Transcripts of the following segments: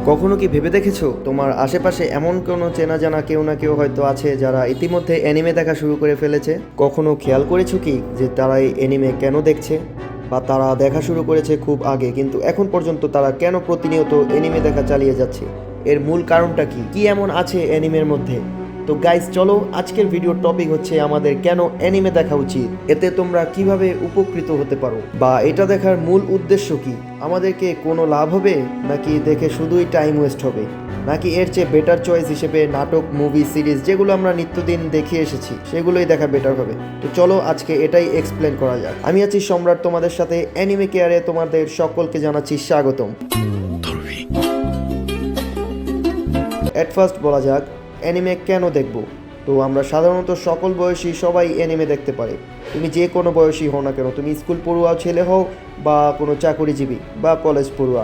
কখনো কি ভেবে দেখেছো তোমার আশেপাশে এমন কোনো চেনা জানা কেউ না কেউ হয়তো আছে যারা ইতিমধ্যে অ্যানিমে দেখা শুরু করে ফেলেছে? কখনো খেয়াল করেছো কি যে তারা এই অ্যানিমে কেন দেখছে, বা তারা দেখা শুরু করেছে খুব আগে কিন্তু এখন পর্যন্ত তারা কেন প্রতিনিয়ত অ্যানিমে দেখা চালিয়ে যাচ্ছে? এর মূল কারণটা কি কি এমন আছে অ্যানিমের মধ্যে? তো গাইস, চলো আজকের ভিডিওর টপিক হচ্ছে আমাদের কেন অ্যানিমে দেখা উচিত, এতে তোমরা কিভাবে উপকৃত হতে পারো, বা এটা দেখার মূল উদ্দেশ্য কি, আমাদেরকে কোনো লাভ হবে নাকি দেখে শুধুই টাইম ওয়েস্ট হবে, নাকি এর চেয়ে বেটার চয়েস হিসেবে নাটক, মুভি, সিরিজ যেগুলো আমরা নিত্যদিন দেখে এসেছি সেগুলোই দেখা বেটার হবে। তো চলো আজকে এটাই এক্সপ্লেন করা যাক। আমি আছি সম্রাট তোমাদের সাথে, অ্যানিমে কেয়ারে তোমাদের সকলকে জানাচ্ছি স্বাগতম। এট ফার্স্ট বলা যাক অ্যানিমে কেন দেখব। তো আমরা সাধারণত সকল বয়সী সবাই অ্যানিমে দেখতে পারে। তুমি যে কোনো বয়সী হও না কেন, তুমি স্কুল পড়ুয়া ছেলে হও বা কোনো চাকরিজীবী বা কলেজ পড়ুয়া,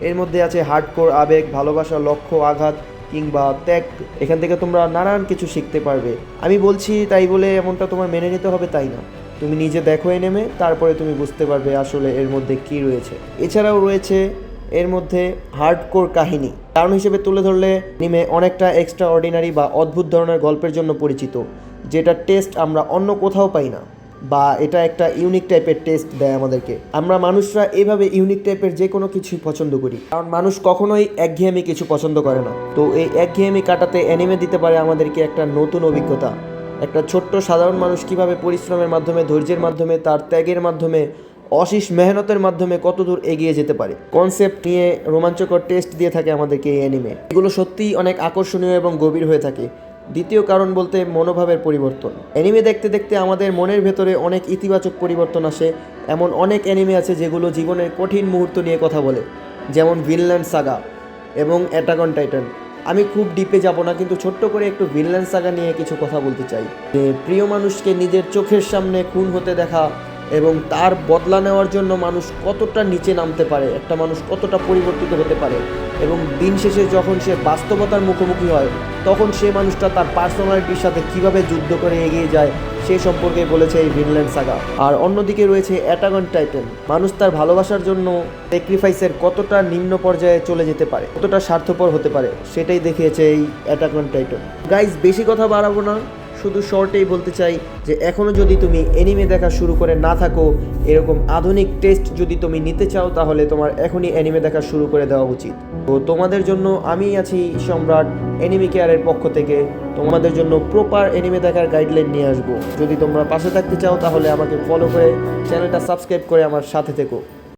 এর মধ্যে আছে হার্ডকোর আবেগ, ভালোবাসা, লক্ষ্য, আঘাত কিংবা ত্যাগ। এখান থেকে তোমরা নানান কিছু শিখতে পারবে। আমি বলছি তাই বলে এমনটা তোমার মেনে নিতে হবে তাই না। তুমি নিজে দেখো অ্যানিমে, তারপরে তুমি বুঝতে পারবে আসলে এর মধ্যে কী রয়েছে। এছাড়াও রয়েছে এর মধ্যে হার্ডকোর কাহিনী। কারণ হিসেবে তুলে ধরলে অ্যানিমে অনেকটা এক্সট্রা অর্ডিনারি বা অদ্ভুত ধরনের গল্পের জন্য পরিচিত, যেটা টেস্ট আমরা অন্য কোথাও পাই না, বা এটা একটা ইউনিক টাইপের টেস্ট দেয় আমাদেরকে। আমরা মানুষরা এভাবে ইউনিক টাইপের যে কোনো কিছুই পছন্দ করি, কারণ মানুষ কখনোই একঘেয়েমি কিছু পছন্দ করে না। তো এই একঘেয়েমি কাটাতে অ্যানিমে দিতে পারে আমাদেরকে একটা নতুন অভিজ্ঞতা। একটা ছোট্ট সাধারণ মানুষ কিভাবে পরিশ্রমের মাধ্যমে, ধৈর্যের মাধ্যমে, তার ত্যাগের মাধ্যমে, অশেষ মেহনতের মাধ্যমে কত দূর এগিয়ে যেতে পারে, কনসেপ্ট নিয়ে রোমাঞ্চকর টেস্ট দিয়ে থাকে আমাদেরকে এই অ্যানিমে। এগুলো সত্যিই অনেক আকর্ষণীয় এবং গভীর হয়ে থাকে। দ্বিতীয় কারণ বলতে মনোভাবের পরিবর্তন। অ্যানিমে দেখতে দেখতে আমাদের মনের ভেতরে অনেক ইতিবাচক পরিবর্তন আসে। এমন অনেক অ্যানিমে আছে যেগুলো জীবনের কঠিন মুহূর্ত নিয়ে কথা বলে, যেমন ভিনল্যান্ড সাগা এবং অ্যাটাক অন টাইটান। আমি খুব ডিপে যাব না, কিন্তু ছোট্ট করে একটু ভিনল্যান্ড সাগা নিয়ে কিছু কথা বলতে চাই। যে প্রিয় মানুষকে নিজের চোখের সামনে খুন হতে দেখা এবং তার বদলা নেওয়ার জন্য মানুষ কতটা নিচে নামতে পারে, একটা মানুষ কতটা পরিবর্তিত হতে পারে, এবং দিন শেষে যখন সে বাস্তবতার মুখোমুখি হয় তখন সে মানুষটা তার পার্সোনালিটির সাথে কিভাবে যুদ্ধ করে এগিয়ে যায় সে সম্পর্কে বলেছে এই ভিনল্যান্ড সাগা। আর অন্যদিকে রয়েছে অ্যাটাক অন টাইটান। মানুষ তার ভালোবাসার জন্য স্যাক্রিফাইসের কতটা নিম্ন পর্যায়ে চলে যেতে পারে, কতটা স্বার্থপর হতে পারে, সেটাই দেখিয়েছে এই অ্যাটাক অন টাইটান। গাইজ, বেশি কথা বাড়াবো না, শুধু শর্টেই বলতে চাই যে এখনও যদি তুমি অ্যানিমে দেখা শুরু করে না থাকো, এরকম আধুনিক টেস্ট যদি তুমি নিতে চাও, তাহলে তোমার এখনই অ্যানিমে দেখা শুরু করে দেওয়া উচিত। তো তোমাদের জন্য আমি আছি সম্রাট অ্যানিমে কেয়ারের পক্ষ থেকে, তোমাদের জন্য প্রপার অ্যানিমে দেখার গাইডলাইন নিয়ে আসবো। যদি তোমরা পাশে থাকতে চাও তাহলে আমাকে ফলো করে চ্যানেলটা সাবস্ক্রাইব করে আমার সাথে থেকো।